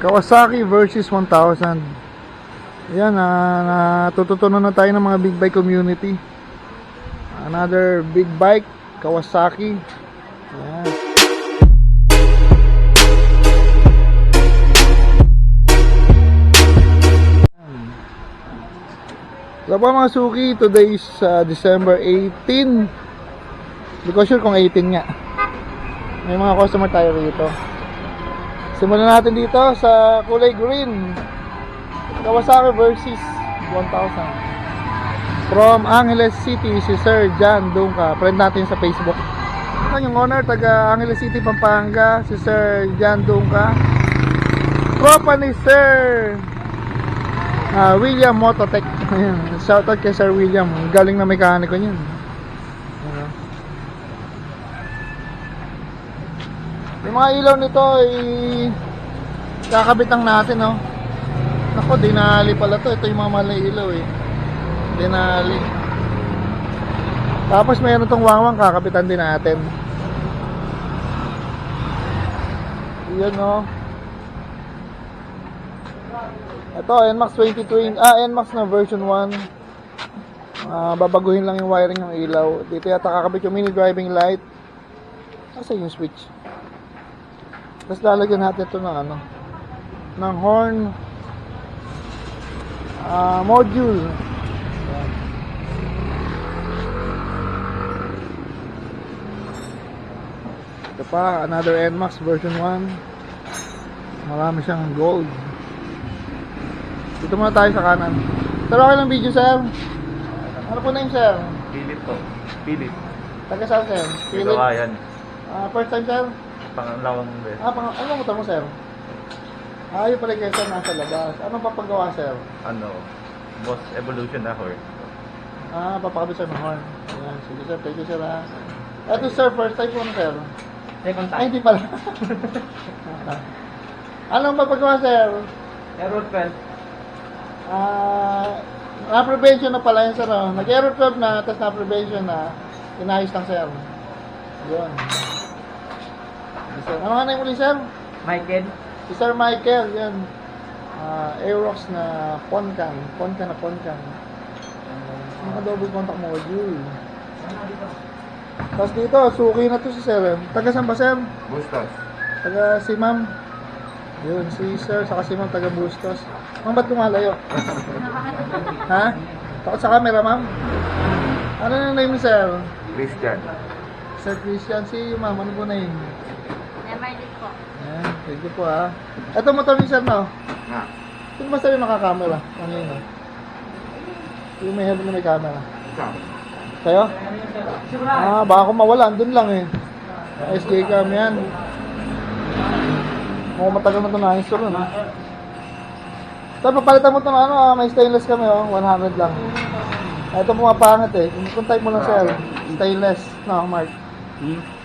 Kawasaki versus 1000. Yan, natututunan na tayo ng mga big bike community. Another big bike, Kawasaki. Yan. So po mga suki, today is December 18. Hindi ko sure kung 18 nga. May mga customer tayo rito. Simulan natin dito sa kulay green, Kawasaki versus 1000. From Angeles City, si Sir John Dungka. Friend natin sa Facebook. Ito yung owner, taga Angeles City, Pampanga, si Sir John Dungka. Tropa ni Sir William Mototech. Shoutout kay Sir William. Galing na mekaniko niyan. Yung mga ilaw nito ay kakabitang natin, no? Ako, dinali pala to. Ito yung mga malay ilaw eh. Dinali. Tapos mayroon tong wangwang, kakabitan din natin. Yan, no? Ito, NMAX 2020. NMAX na version 1. Babaguhin lang yung wiring ng ilaw. Dito yata kakabit yung mini driving light. Asa yung switch? Tapos lalagyan natin ito ng ng horn module. Ito pa, another NMAX version 1. Marami siyang gold. Dito muna tayo sa kanan. Sir, okay lang video, sir? Ano po name, sir? Philip po. Philip. Taga saan, sir? Dito yan. First time, sir? Pangalawang beses. Ano motor mo, sir? Ayun pala kayo, sir, nasa labas. Anong papagawa, sir? Boss Evolution na horn. Papakabit, sir, ng horn. Ayan, sige, sir. Thank you, sir, ha. Ito, sir, first time po, sir? Second time. Ay, hindi pala. Anong papagawa, sir? Error 12. Na-prevention na pala yun, sir. Nag-error 12 na, tapos na-prevention na. Inayos lang, sir. Yun. Sir. Ano nga na yung muli, sir? Michael. Si Sir Michael, yan. Aerox na Poncan. Poncan. Naka-double contact module. Tapos dito, suki na to si Sir. Taga saan ba, Sir? Bustos. Taga si Ma'am. Yun, si Sir, saka si Ma'am, taga Bustos. Ma'am, ba't lumalayo? Ha? Takot sa camera, Ma'am? Ano na name ni Sir? Christian. Sir Christian, si Ma'am, ano po name? Nemerlit po. Ayan, thank you po, ha. Ito motor ni Sir, no? Nga. Sino ba sa'yo nakakamera? Ano yun, ha? Yung may head na may camera. Isang. Sa'yo? Baka kung mawala, andun lang eh. SJ cam yan. Mukhang matagal na ito na-install nun, ha? Sir, papalitan mo ito na may stainless kami, 100 lang. Ito pumapangit eh. Kung type mo lang, sir, stainless, no, Mark.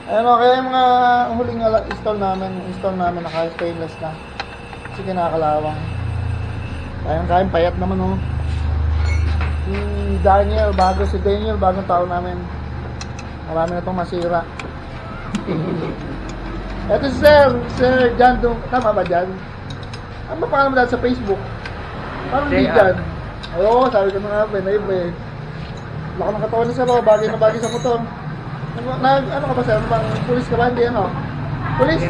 Kaya yung mga huling install namin naka-stainless na. Kasi kinakalawang. Kayang payat naman, oh. Si Daniel, bagong tao namin. Marami na itong masira. Ito si Sir John Dung. Tama ba, John? Ano ba pangalan mo dahil sa Facebook? Parang hindi John. Oo, sabi ko na nga, Benayb eh. Laka ng katawan na, sir, bagay na bagay sa motor. Ano ka ba, sir? Ano bang pulis ka ba? Hindi, ano? Pulis?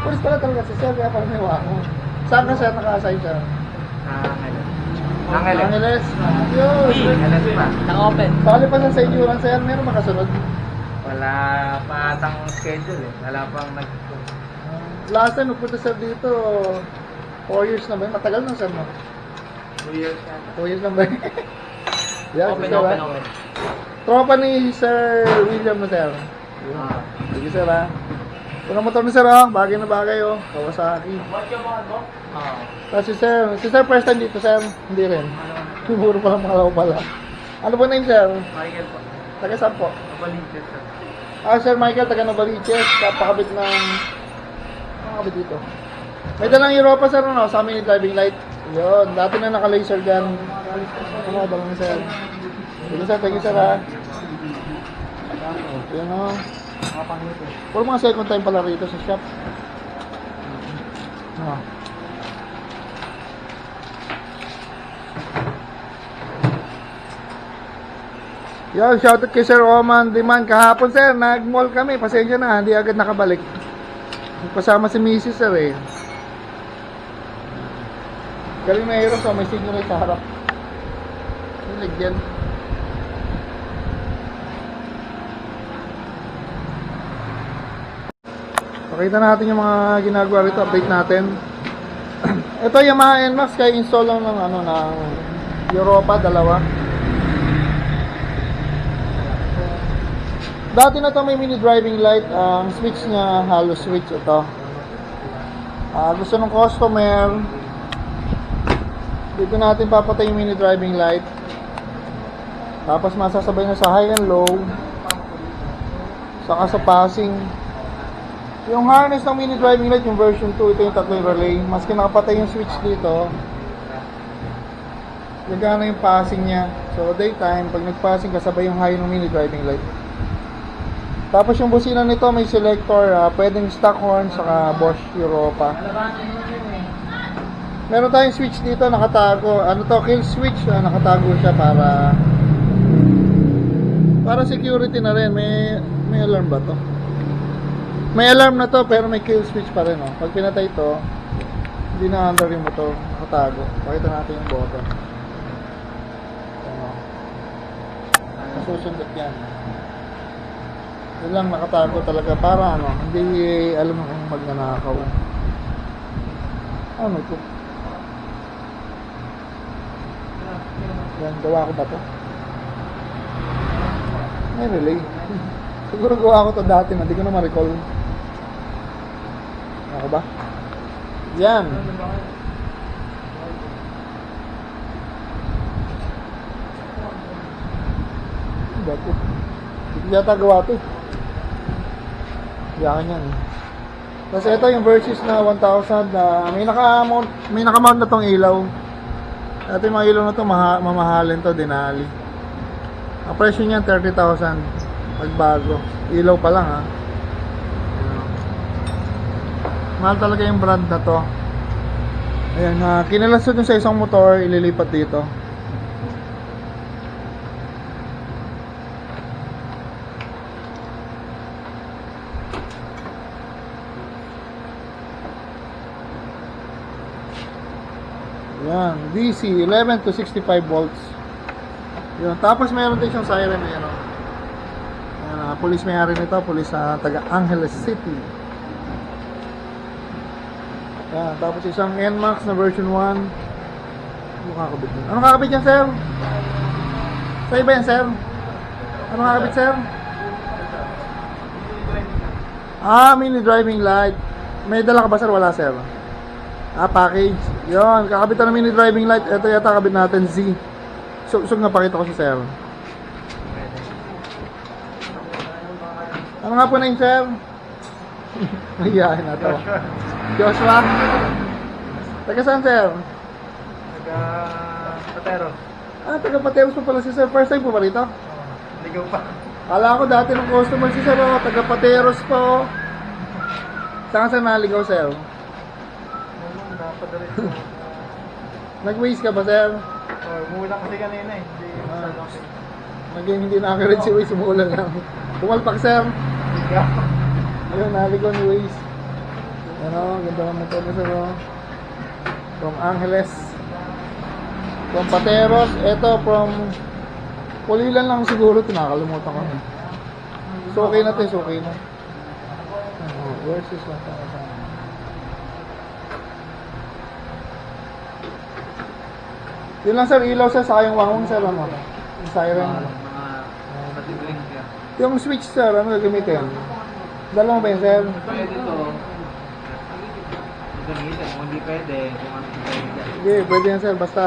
Pulis pala talaga si sir, kaya parang may wako. Saan ka, sir, naka-assign, sir? Angeles. Yun. Angeles pa. Na-open. Pakali pa sa insurance, sir, meron makasunod. Wala pa atang schedule eh. Wala pang Last time, nagpunta sir dito, 4 years na ba? Matagal na, sir, no? 2 years na. 2 years na ba? Yeah, Open. Tropa ni Sir William na, sir. Sige, sir, ha. Ito na motor ni sir, ha. Bagay na bagay, oh. Kawasaki. Tapos si sir first time dito, sir. Hindi rin. Siguro palang pangalawa pala. Ano po name, sir? Michael po. Taga saan po? Kabaliches sir. Sir Michael, taga Novaliches. Kapakabit ng... Kapakabit dito. May dalang Europa, sir, no? Sa amin yung driving light. Yun. Dati na naka-laser gun. Ano, dalang sir. Thank you, sir, ha. Yun, no? Puro mga second time pala rito sa shop. Yo, shoutout kay Sir Oman Diman. Kahapon sir, nag-mall kami. Pasensya na, hindi agad nakabalik. Kasama si Mrs. sir eh. Galing na hero, so may signal sa harap. Niligyan. Pakita natin yung mga ginagawa rito, update natin. Ito Yamaha NMAX, kaya install lang ng ano ng Europa, dalawa. Dati na to may mini driving light, ang switch niya halo switch ito. Gusto ng customer, dito natin papatay yung mini driving light. Tapos masasabay na sa high and low, saka sa passing. Yung harness ng mini driving light, yung version 2, ito yung tatlong relay. Maski nakapatay yung switch dito, gagana yung passing niya. So daytime, pag nag-passing, kasabay yung high ng mini driving light. Tapos yung busina nito may selector, pwedeng stock horn saka Bosch Europa. Meron tayong switch dito nakatago. Ano to? Kill switch. Nakatago siya para security na rin. May alarm ba to? May alarm na to pero may kill switch pa rin. Oh. Pag pinatay ito, hindi na under yung motor. Nakatago. Pakita natin yung button. Susundot yan. Yun lang nakatago talaga para ano, hindi alam kung magnanakaw. Ano ito? Yan, gawa ko ba ito? May relay. Siguro gawa ko ito dati na, hindi ko na ma-recall. Ako ba? Yan. Ano ba ito? Hindi ko yata gawa ito. Yakan yan. Tapos ito yung Versys na 1,000 na may naka-mount na tong ilaw. Ito yung mga ilaw na to mamahalin to, Denali. Ang presyo niyan 30,000 pagbago. Ilaw pa lang ha. Mahal talaga yung brand na to. Ayan, kinalasod yung sa isang motor, ililipat dito. Yan, DC 11 to 65 volts. Yan, tapos mayroon din siyang siren na yan. Yan, police may-ari nito, police sa taga Angeles City. Yan, tapos isang NMAX na version 1. Ano kakabit yan? Ano kakabit yan, sir? Sa'yo ba yan, sir? Ano kakabit, sir? Mini driving light. May dala ka ba, sir? Wala, sir. Package. Yon, kakabit na mini driving light. Ito yata kakabit natin Z. So na pakita ko si sir. Ano nga po na yun, sir? Ayahin na to. Joshua? Taga saan, sir? Taga Pateros. Taga Pateros po pala si sir. First time po ba rito? Ligaw pa. Kala ko dati ng customer si sir. Taga Pateros po. Saan ka naligaw, sir? Nag-waste ka ba, sir? Umuulan kasi kanina eh. Naging hindi na-accurate si Waze, umuulan lang. Pumalpak, sir. Ayun, naligaw ni Waze. Ano, ganda ng motor na, sir. From Angeles. From Pateros. Ito, from Pulilan lang siguro. Tinakalimutan ko. So, okay na ito, okay na. Versus 1,000. Yun lang, sir, ilaw sir, saka yung wangwang, sir, ano? Yung siren. Mga matibling siya. Yung switch, sir, ano gagamitin? Dala mo ba yun, sir? Pwede ito. Gamitin, kung hindi pwede, kung ano pwede. Sige, pwede yan, sir, basta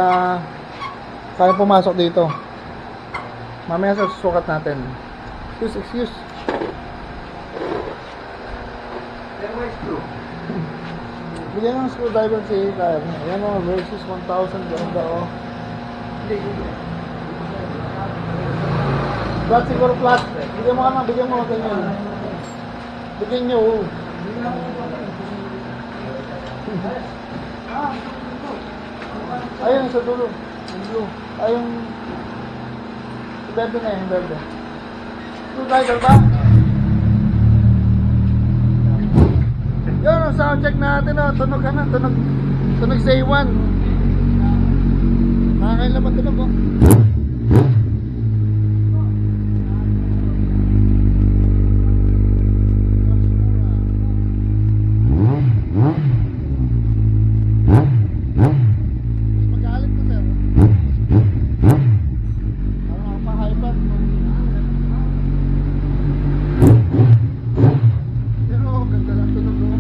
kaya pumasok dito. Mamaya, sir, susukat natin. Excuse. Bigyan ng screwdriver si Kyle. Ayan o, Versys 1,000. Ganda o. Flat siguro flat. Bigyan mo ka na, bigyan mo. Ganyan. Bigyan nyo. Ayun, sa dulo. Ayun. Verde na yun, verde. Two driver ba? Yun, ang sound check natin, oh. Tunog ka na, tunog. Tunog sa A1. Nakakailan ba tunog, oh? Magalit ko, sir. Parang pa-hyper. Pero, ganda lang tunog, oh.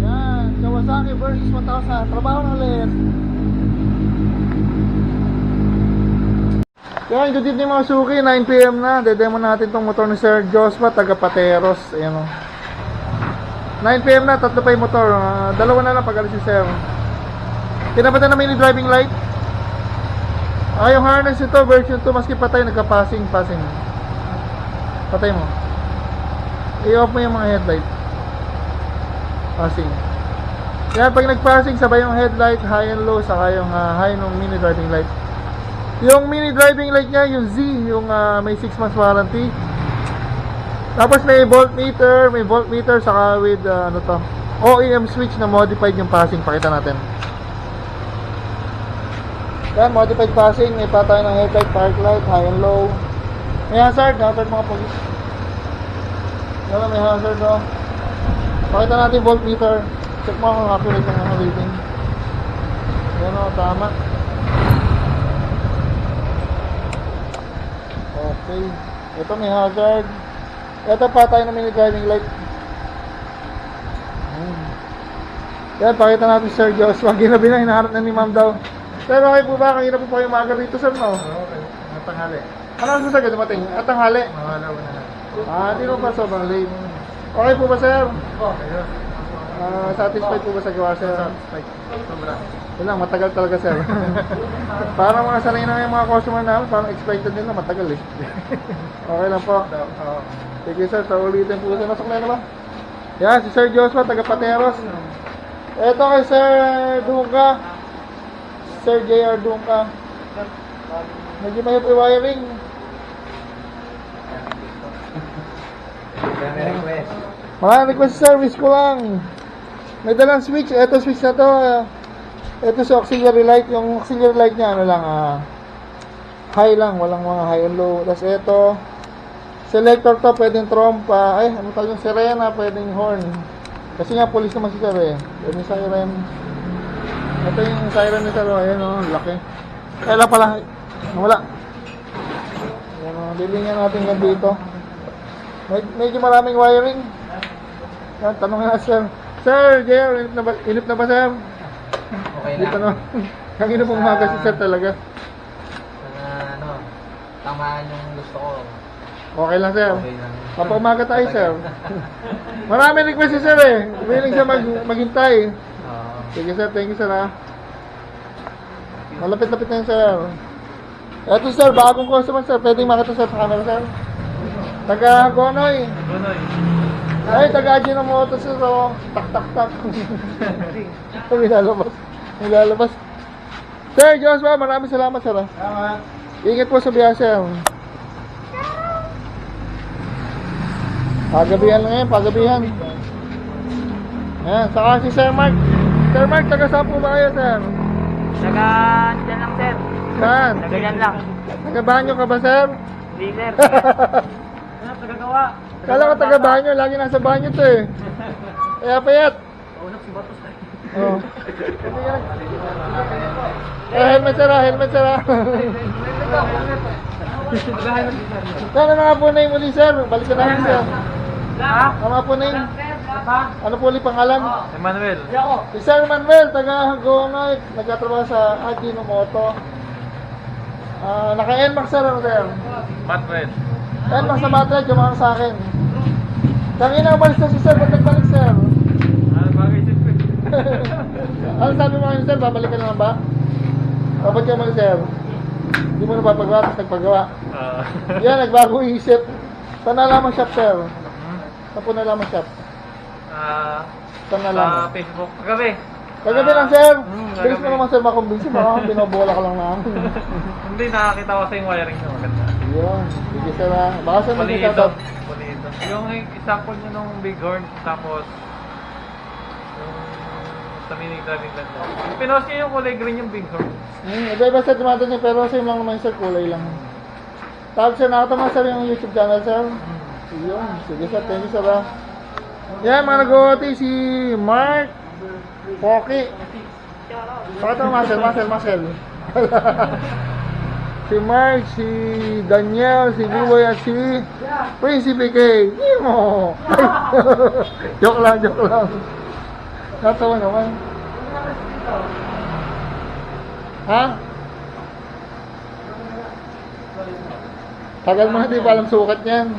Yan, Kawasaki versus 1000. Trabaho na ulit. Yan, good evening mga suki. 9 PM na. Dedemo natin tong motor ni Sir Jospa, taga Pateros. Ayan, o. 9 PM na, tatlo pa yung motor. Dalawa na lang pag alis si Sir. Kinapatan namin yung driving light. Yung harness ito, version 2, maski patay, nagka-passing. Patay mo. I-off mo yung mga headlight. Passing. Yan, pag nag-passing, sabay yung headlight, high and low, saka yung high ng mini driving light. Yung mini driving light niya, yung Z, yung may 6 months warranty. Tapos may voltmeter, saka with ano to, OEM switch na modified yung passing. Pakita natin. Yan, modified passing, may patay ng headlight, park light, high and low. May hazard mga polis. Yan, may hazard, oh. Pakita natin yung voltmeter. Check mo kung accurate yung rating. Yan, oh, tama. Okay. Ito may hazard. Ito patay ng mini driving light. Yan, pakita natin Sir Joshua. Ginabi na, hinaharap na ni ma'am daw. Sir, okay po ba? Kanina po kayo maaga dito, sir, no? Okay. Matanghali. Ano ang gusto dumating? At tanghali? Mawala na lang. Di mo pa sobrang late. Okay po ba, sir? Okay. Satisfied po ba sa gawa, sir? Sobra. Yun lang, matagal talaga, sir. Parang mga sanay na yung mga customer namin, parang expected nila, matagal eh. Okay lang po. Sige, sir, sa ulitin po, sir. Nasakla na ba? Yan, si Sir Joshua, taga Pateros. Ito kay Sir Dunca. Sir JR Dunca. Medyo may wiring. Request. Mga request service ko lang. May dalang switch. Ito switch na to. Ito sa auxiliary light. Yung auxiliary light niya, ano lang, high lang. Walang mga high and low. Tapos ito, selector to, pwedeng trompa. Ay, ano tawag yung sirena, pwedeng horn. Kasi nga, police naman si Sir eh. Pwedeng siren. Ito yung siren ni Sir. Ayan o, laki. Kailan pala. Wala. Ayan o, lilingan natin yan dito. Medyo maraming wiring. Yan, tanongin na Sir. Sir, JR, inip na ba Sir? Okay Dito lang. no. Kanina pong umaga si Sir talaga. Sana, tamaan yung gusto ko. Okay lang Sir. Okay lang. Papaumaga tayo Sir. Maraming request si Sir eh. Willing siya maghintay. Oo. Sige Sir, thank you Sir ha. Malapit-lapit na yun Sir. Eto Sir, bagong customer Sir. Pwedeng makita Sir sa camera Sir. Taga Gonoy. Gunoy. Ay, taga Ajinomoto Sir. So, tak. May lalabas. Sir Joshua, maraming salamat Sir ha. Salamat. Ingat po sa biyahe Sir. Pagabihan lang yan, pagabihan. Ayan, saka si Sir Mark. Sir Mark, taga saan po ba kayo, Sir? Taga, dyan lang, sir. Saan? Taga dyan lang. Taga banyo ka ba, Sir? Hindi, sir. Ano, tagagawa? Kala ko taga banyo, lagi nasa banyo to eh. Kaya payat. Unang si Batos tayo. Oh. Helmet Sir ha, helmet Sir ha. Saan ang mga punay muli Sir? Balikan natin Sir. Ha? Ang mga punay. Ano po ulit pangalan? Emmanuel. Si Sir Manuel, taga Gonoy, nagtatrabaho sa Ajinomoto. Naka-NMAX Sir, ano Sir? Matred. NMAX na battery, jumang sa akin. Kanina umalis na si Sir, ba't nagbalik Sir? Bagay isip ko. Ano sabi mo ngayon Sir, babalik ka naman ba? O ba't ka umalis Sir? Hindi mo napapagawa, tapos nagpagawa. Yan, nagbago isip. Saan na lamang shop Sir? Saan po na lamang shop? Saan na lang? Sa Facebook. Kagabi. Kagabi lang, sir. Kagabi. Bilis mo naman, sir, makumbinsi. Baka binobola ka lang namin. Hindi, nakakita ko sa yung wiring na maganda. Yun. Sige, sir, ha. Baka sir, Pulido. mag-shoutout. Pulido. Yung example nyo nung Bighorn, tapos yung sa mini driving land. Pinost nyo yung kulay green yung Bighorn. Iba-iba, sir, tumatod niyo. Pero same lang naman, sir. Kulay lang. Tapos, sir, nakatama, sir, yung YouTube channel, sir. Yun. Sige, sir. Thank you, sir, ha. Yan, mga nag-OT si Mark Poki. Pakita mo, Marcel. Si Mark, si Daniel, si Buboy at si Prinsipe K. Imo! Joke lang. Natawa naman. Ha? Tagal mo na, di pa alam sukat niyan.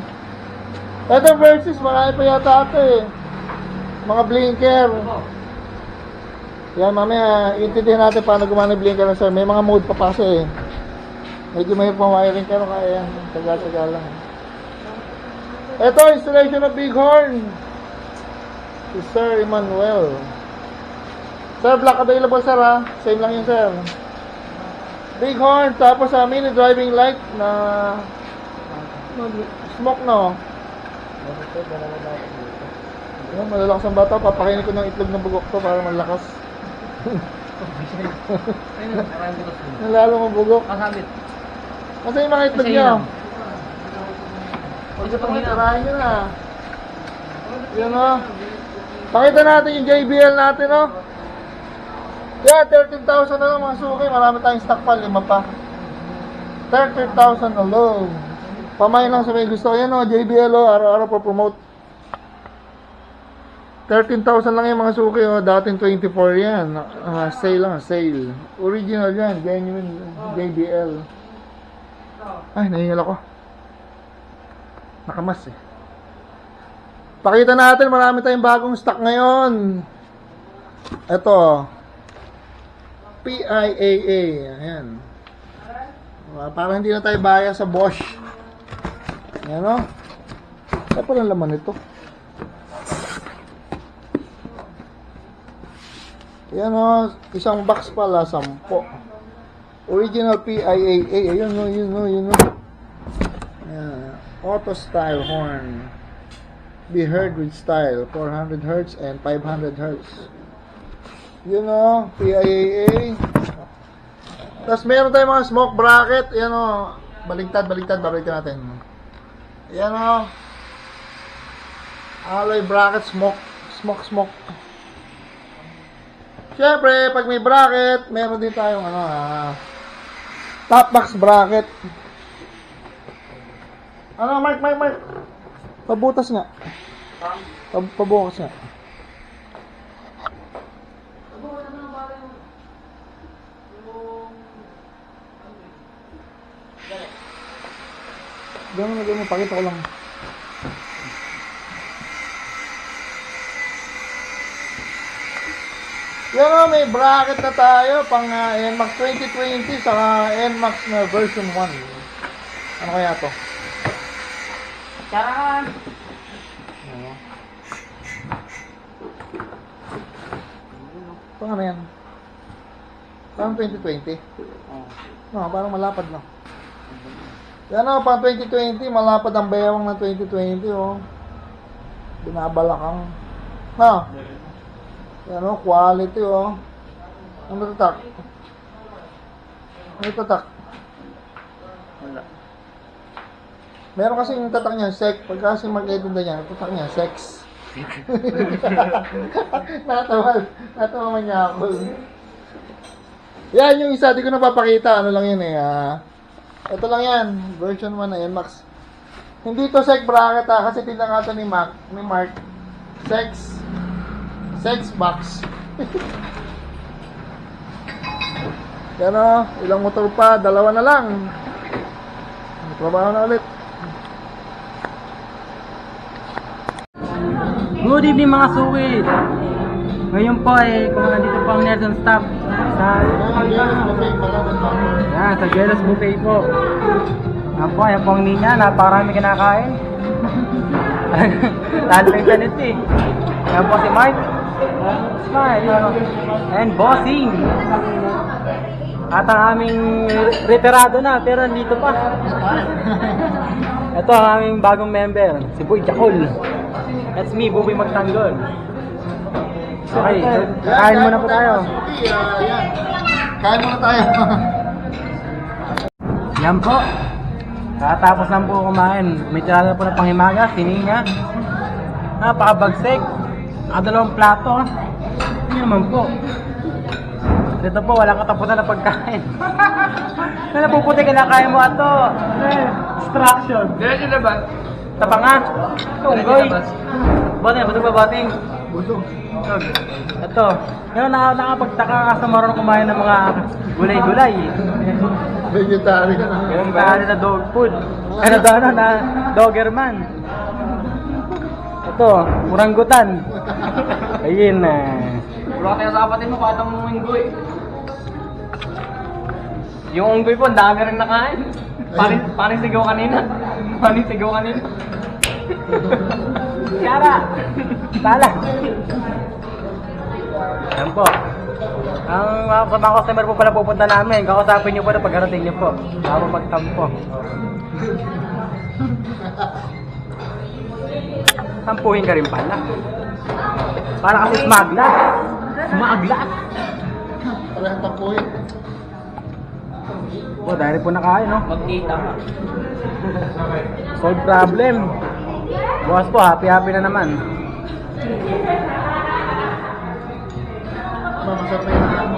Ito versus, marami pa yata ito eh. Mga blinker. Yan, mamaya, intindihan natin paano gumana yung blinker na sir. May mga mode pa kasi eh. Medyo mahirap pang wiring pero kaya yan. Tagal lang. Ito, installation ng Bighorn. Si Sir Emmanuel. Sir, black available sir ha. Same lang yun sir. Bighorn, tapos mini driving light na smoke na oh. Yan, malalakas ang bata. Papakainin ko ng itlog ng bugok to para malakas. Nalalo mong bugok. Kasabit. Masa yung mga itlog niyo? Huwag itong itirahin nyo na. Yan o. Pakita natin yung JBL natin o. Yeah, 13,000 na lang mga suki. Marami tayong stock pa. 5 pa. 13,000 alone. Pamain lang sa may gusto. Yan o, JBL o. Araw-araw po promote. 13,000 lang yung mga suki o. Dating 24 yan. Sale lang, sale. Original yan. Genuine JBL. Ay, nahingal ako. Nakamas eh. Pakita natin, marami tayong bagong stock ngayon. Ito. PIAA. Ayan. Parang hindi na tayo baya sa Bosch. Ayan o. Ay, palang laman ito. Ayan o. Isang box pala, 10. Original PIAA. Ayun o, yun o. Ayan. Auto style horn. Be heard with style. 400 Hz and 500 Hz. Yun o. PIAA. Tapos meron tayong mga smoke bracket. Ayan o. Baligtad. Babalikan natin. Ayan o. Alloy bracket. Smoke. Siyempre, pag may bracket, meron din tayong top box bracket. Mark. Pabutas nga. Pabukas nga. Ganun. Pakita ko lang. Yan o, may bracket na tayo pang NMAX 2020 sa NMAX na version 1. Ano kaya to? Charan! Ito ano yan? Parang 2020? No, parang malapad na. Yan o, pang 2020, malapad ang bewang ng 2020 o. Binabalakang. Ha? Yan o, quality o. Ano tatak? Wala. Meron kasi yung tatak niya, sex. Pag kasi mag-edunda niya, tatak niya, sex. Natawa man niya ako. Yan yung isa, di ko napapakita. Ano lang yun eh. Ito lang yan, version 1 na NMAX. Hindi to sex bracket kasi tinangato ni Mark. Sex box. Yan o, ilang motor pa, 2 na lang. Trabaho na ulit. Good evening mga suki! Ngayon po kung nandito po ang Nelson Stop sa Jealous Buffet po. Ayan po ang ninya, napakarami kinakain. Lalo pa yung ganito eh. Yan po si Mark. Smile. And Bossing. At ang aming retirado na, pero nandito pa. Ito ang aming bagong member, si Boy Jakol. That's me, Buboy Magtanggol. Okay, kain muna po tayo. Yan. Kain muna tayo. Yan po. Katapos lang po kumain. May tirada po na panghimaga, sininga. Napakabagsik. Dalawang plato. Hindi naman po. Dito po, walang katapusan na pagkain. Kaya napuputi ka na kaya mo ato. Distraction. Diretso na ba? Tapa nga. Tunggoy. Bating, busog ba bating? Busog. Ito. Ngayon nakapagtaka ka sa marunong kumain ng mga gulay-gulay. Vegetarian. Yung kaya na dog food. Ano daw na Doberman. Ito, oranggutan. Ayun na. Wala tayo sa kapatid mo, paano mo unggoy? Yung unggoy po, ang dami rin nakain. Paano sigaw kanina? Paano sigaw kanina? Tiara! Tala! Yan po. Ang mga customer po pala pupunta namin. Kakusapin niyo po na pagkarating niyo po. Bago magtampo. Tampuhin ka rin pala. Para kasi smaglat. Smaglat! Parang tapuin. Oh, dahil po nakain, no? Magkita ka. Solve problem. Bukas po, happy-happy na naman. Masarap na yun.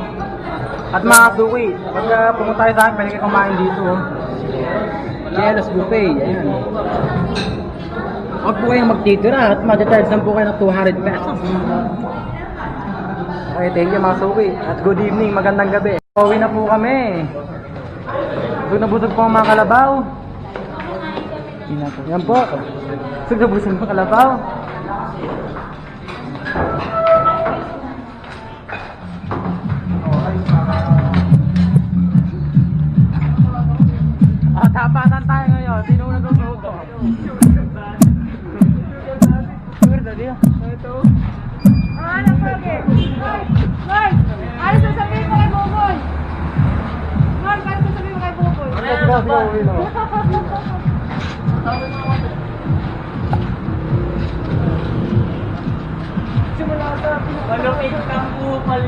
At mga suki, pag pumunta tayo sa akin, pwede kayo kumain dito. Kielos Buffet, ayan. Huwag po kayong magtitira at mag-charge lang po kayo ng 200 pesos. Okay, thank you mga suki. At good evening, magandang gabi. Pauwi na po kami. Busog na busog po ang mga kalabaw. Yan po. Busog na busog ang mga kalabaw. Tapatan tayo ngayon. Sino na nagluto? Ito. Ano pogi? Hoy! Ano sasabihin mo kay Buboy? Hoy, ano sasabihin mo kay Buboy? Simula ka, malupit kang bupal.